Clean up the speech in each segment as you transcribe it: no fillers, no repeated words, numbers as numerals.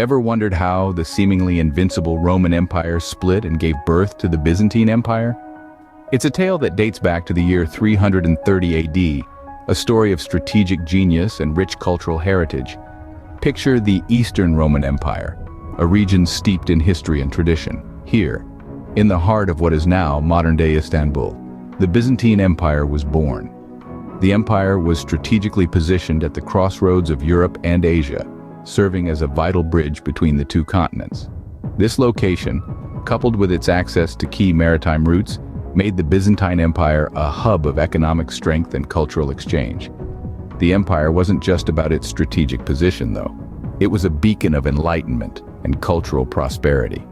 Ever wondered how the seemingly invincible Roman Empire split and gave birth to the Byzantine Empire? It's a tale that dates back to the year 330 AD, a story of strategic genius and rich cultural heritage. Picture the Eastern Roman Empire, a region steeped in history and tradition. Here, in the heart of what is now modern-day Istanbul, the Byzantine Empire was born. The empire was strategically positioned at the crossroads of Europe and Asia, serving as a vital bridge between the two continents. This location, coupled with its access to key maritime routes, made the Byzantine Empire a hub of economic strength and cultural exchange. The empire wasn't just about its strategic position, though. It was a beacon of enlightenment and cultural prosperity.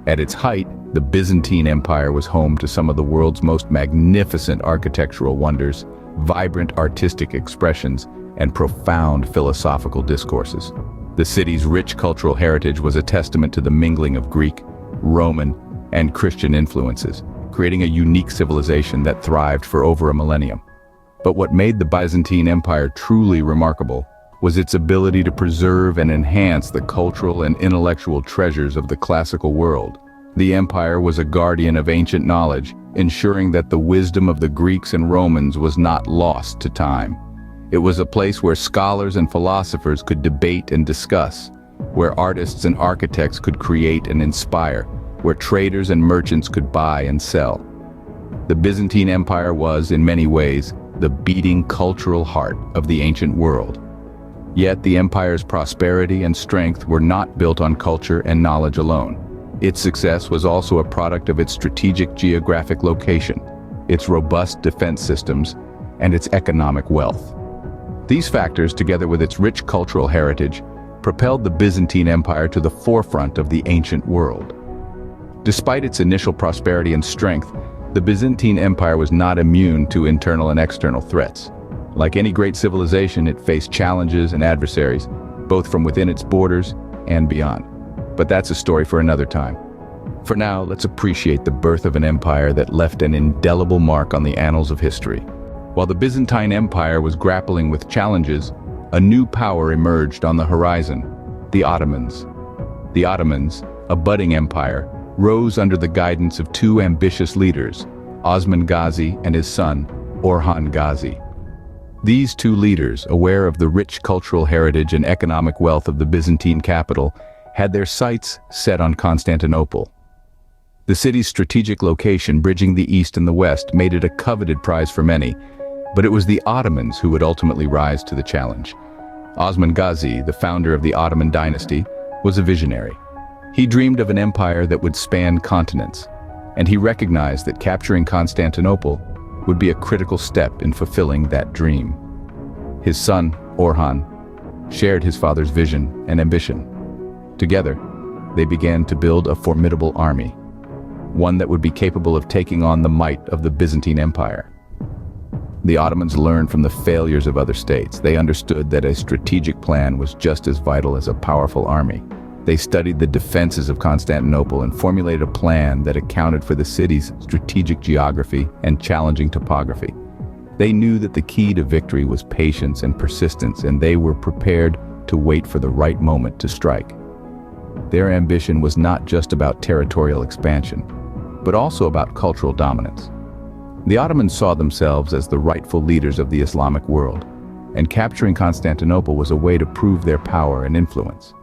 At its height, the Byzantine Empire was home to some of the world's most magnificent architectural wonders, vibrant artistic expressions, and profound philosophical discourses. The city's rich cultural heritage was a testament to the mingling of Greek, Roman, and Christian influences, creating a unique civilization that thrived for over a millennium. But what made the Byzantine Empire truly remarkable was its ability to preserve and enhance the cultural and intellectual treasures of the classical world. The empire was a guardian of ancient knowledge, ensuring that the wisdom of the Greeks and Romans was not lost to time. It was a place where scholars and philosophers could debate and discuss, where artists and architects could create and inspire, where traders and merchants could buy and sell. The Byzantine Empire was, in many ways, the beating cultural heart of the ancient world. Yet the empire's prosperity and strength were not built on culture and knowledge alone. Its success was also a product of its strategic geographic location, its robust defense systems, and its economic wealth. These factors, together with its rich cultural heritage, propelled the Byzantine Empire to the forefront of the ancient world. Despite its initial prosperity and strength, the Byzantine Empire was not immune to internal and external threats. Like any great civilization, it faced challenges and adversaries, both from within its borders and beyond. But that's a story for another time. For now, let's appreciate the birth of an empire that left an indelible mark on the annals of history. While the Byzantine Empire was grappling with challenges, a new power emerged on the horizon: the Ottomans. The Ottomans, a budding empire, rose under the guidance of two ambitious leaders, Osman Gazi and his son, Orhan Gazi. These two leaders, aware of the rich cultural heritage and economic wealth of the Byzantine capital, had their sights set on Constantinople. The city's strategic location, bridging the east and the west, made it a coveted prize for many, but it was the Ottomans who would ultimately rise to the challenge. Osman Gazi, the founder of the Ottoman dynasty, was a visionary. He dreamed of an empire that would span continents, and he recognized that capturing Constantinople would be a critical step in fulfilling that dream. His son, Orhan, shared his father's vision and ambition. Together, they began to build a formidable army, one that would be capable of taking on the might of the Byzantine Empire. The Ottomans learned from the failures of other states. They understood that a strategic plan was just as vital as a powerful army. They studied the defenses of Constantinople and formulated a plan that accounted for the city's strategic geography and challenging topography. They knew that the key to victory was patience and persistence, and they were prepared to wait for the right moment to strike. Their ambition was not just about territorial expansion, but also about cultural dominance. The Ottomans saw themselves as the rightful leaders of the Islamic world, and capturing Constantinople was a way to prove their power and influence.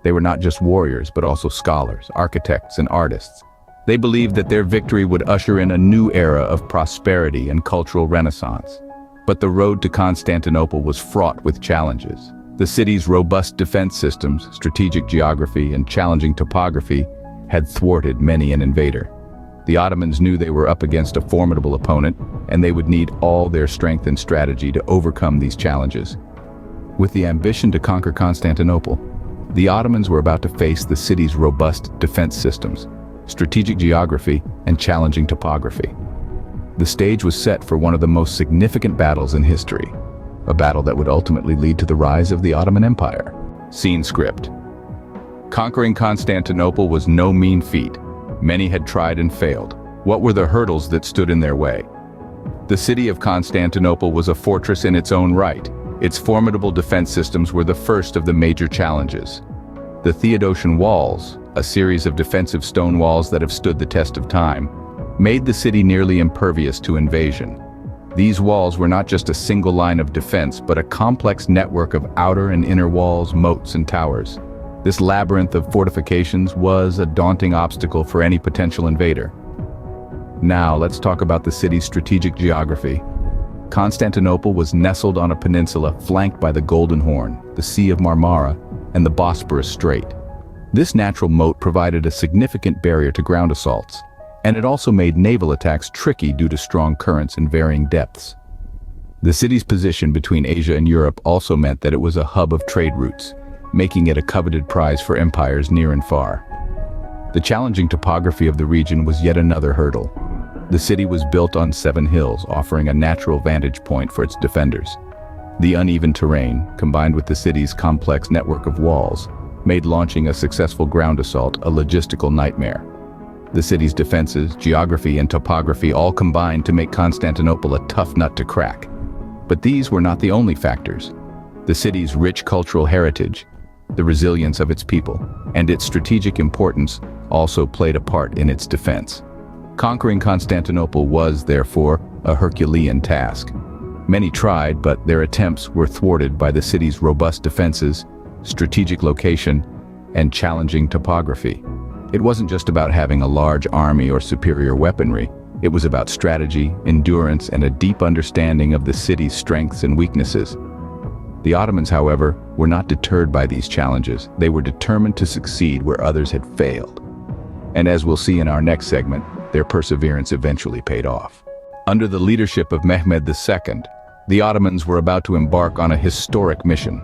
They were not just warriors, but also scholars, architects, and artists. They believed that their victory would usher in a new era of prosperity and cultural renaissance. But the road to Constantinople was fraught with challenges. The city's robust defense systems, strategic geography, and challenging topography had thwarted many an invader. The Ottomans knew they were up against a formidable opponent, and they would need all their strength and strategy to overcome these challenges. With the ambition to conquer Constantinople, the Ottomans were about to face the city's robust defense systems, strategic geography, and challenging topography. The stage was set for one of the most significant battles in history, a battle that would ultimately lead to the rise of the Ottoman Empire. Scene script. Conquering Constantinople was no mean feat. Many had tried and failed. What were the hurdles that stood in their way? The city of Constantinople was a fortress in its own right. Its formidable defense systems were the first of the major challenges. The Theodosian walls, a series of defensive stone walls that have stood the test of time, made the city nearly impervious to invasion. These walls were not just a single line of defense, but a complex network of outer and inner walls, moats, and towers. This labyrinth of fortifications was a daunting obstacle for any potential invader. Now, let's talk about the city's strategic geography. Constantinople was nestled on a peninsula flanked by the Golden Horn, the Sea of Marmara, and the Bosporus Strait. This natural moat provided a significant barrier to ground assaults, and it also made naval attacks tricky due to strong currents and varying depths. The city's position between Asia and Europe also meant that it was a hub of trade routes, making it a coveted prize for empires near and far. The challenging topography of the region was yet another hurdle. The city was built on 7 hills, offering a natural vantage point for its defenders. The uneven terrain, combined with the city's complex network of walls, made launching a successful ground assault a logistical nightmare. The city's defenses, geography, and topography all combined to make Constantinople a tough nut to crack. But these were not the only factors. The city's rich cultural heritage, the resilience of its people, and its strategic importance also played a part in its defense. Conquering Constantinople was, therefore, a Herculean task. Many tried, but their attempts were thwarted by the city's robust defenses, strategic location, and challenging topography. It wasn't just about having a large army or superior weaponry. It was about strategy, endurance, and a deep understanding of the city's strengths and weaknesses. The Ottomans, however, were not deterred by these challenges. They were determined to succeed where others had failed. And as we'll see in our next segment, their perseverance eventually paid off. Under the leadership of Mehmed II, the Ottomans were about to embark on a historic mission.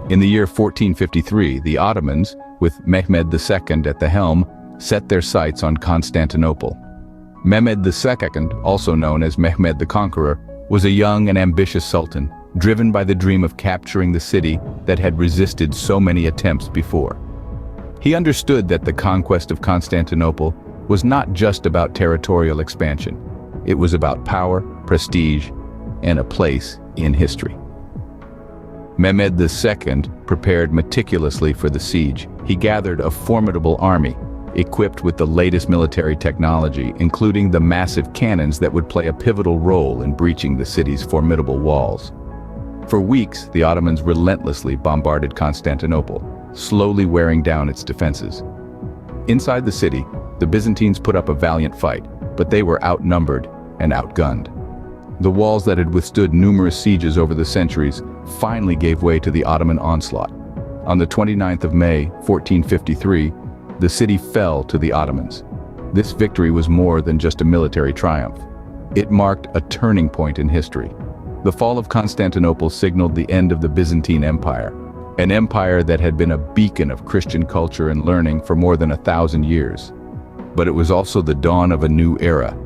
In the year 1453, the Ottomans, with Mehmed II at the helm, set their sights on Constantinople. Mehmed II, also known as Mehmed the Conqueror, was a young and ambitious sultan, driven by the dream of capturing the city that had resisted so many attempts before. He understood that the conquest of Constantinople was not just about territorial expansion. It was about power, prestige, and a place in history. Mehmed II prepared meticulously for the siege. He gathered a formidable army, equipped with the latest military technology, including the massive cannons that would play a pivotal role in breaching the city's formidable walls. For weeks, the Ottomans relentlessly bombarded Constantinople, slowly wearing down its defenses. Inside the city, the Byzantines put up a valiant fight, but they were outnumbered and outgunned. The walls that had withstood numerous sieges over the centuries finally gave way to the Ottoman onslaught. On the 29th of May, 1453, the city fell to the Ottomans. This victory was more than just a military triumph. It marked a turning point in history. The fall of Constantinople signaled the end of the Byzantine Empire, an empire that had been a beacon of Christian culture and learning for more than 1,000 years. But it was also the dawn of a new era.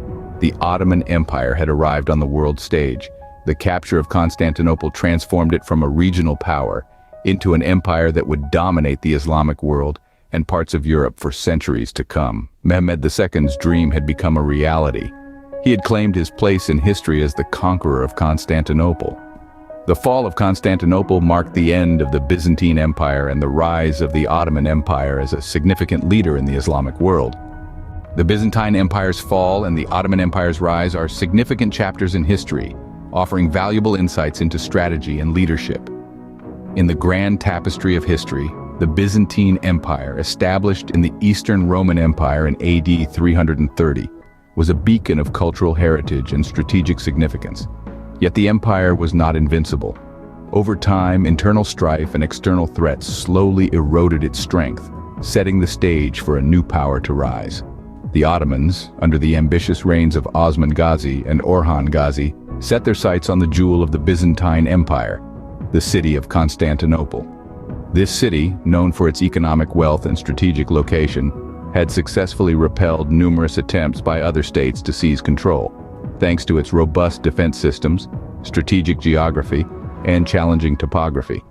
The Ottoman Empire had arrived on the world stage. The capture of Constantinople transformed it from a regional power into an empire that would dominate the Islamic world and parts of Europe for centuries to come. Mehmed II's dream had become a reality. He had claimed his place in history as the conqueror of Constantinople. The fall of Constantinople marked the end of the Byzantine Empire and the rise of the Ottoman Empire as a significant leader in the Islamic world. The Byzantine Empire's fall and the Ottoman Empire's rise are significant chapters in history, offering valuable insights into strategy and leadership. In the grand tapestry of history, the Byzantine Empire, established in the Eastern Roman Empire in AD 330, was a beacon of cultural heritage and strategic significance. Yet the empire was not invincible. Over time, internal strife and external threats slowly eroded its strength, setting the stage for a new power to rise. The Ottomans, under the ambitious reigns of Osman Gazi and Orhan Gazi, set their sights on the jewel of the Byzantine Empire, the city of Constantinople. This city, known for its economic wealth and strategic location, had successfully repelled numerous attempts by other states to seize control, thanks to its robust defense systems, strategic geography, and challenging topography.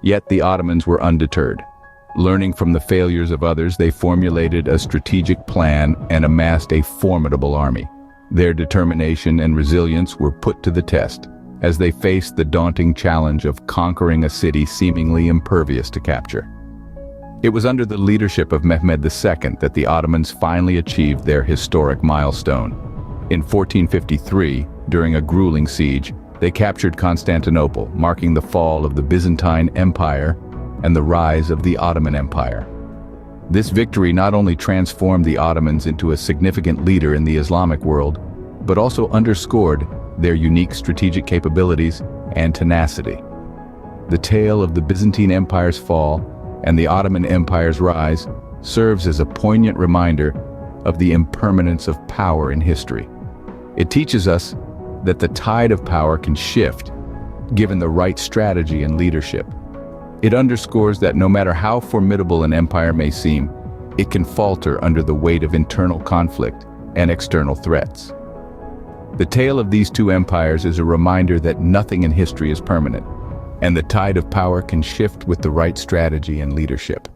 Yet the Ottomans were undeterred. Learning from the failures of others, they formulated a strategic plan and amassed a formidable army. Their determination and resilience were put to the test as they faced the daunting challenge of conquering a city seemingly impervious to capture. It was under the leadership of Mehmed II that the Ottomans finally achieved their historic milestone. In 1453, during a grueling siege, they captured Constantinople, marking the fall of the Byzantine Empire and the rise of the Ottoman Empire. This victory not only transformed the Ottomans into a significant leader in the Islamic world, but also underscored their unique strategic capabilities and tenacity. The tale of the Byzantine Empire's fall and the Ottoman Empire's rise serves as a poignant reminder of the impermanence of power in history. It teaches us that the tide of power can shift, given the right strategy and leadership. It underscores that no matter how formidable an empire may seem, it can falter under the weight of internal conflict and external threats. The tale of these two empires is a reminder that nothing in history is permanent, and the tide of power can shift with the right strategy and leadership.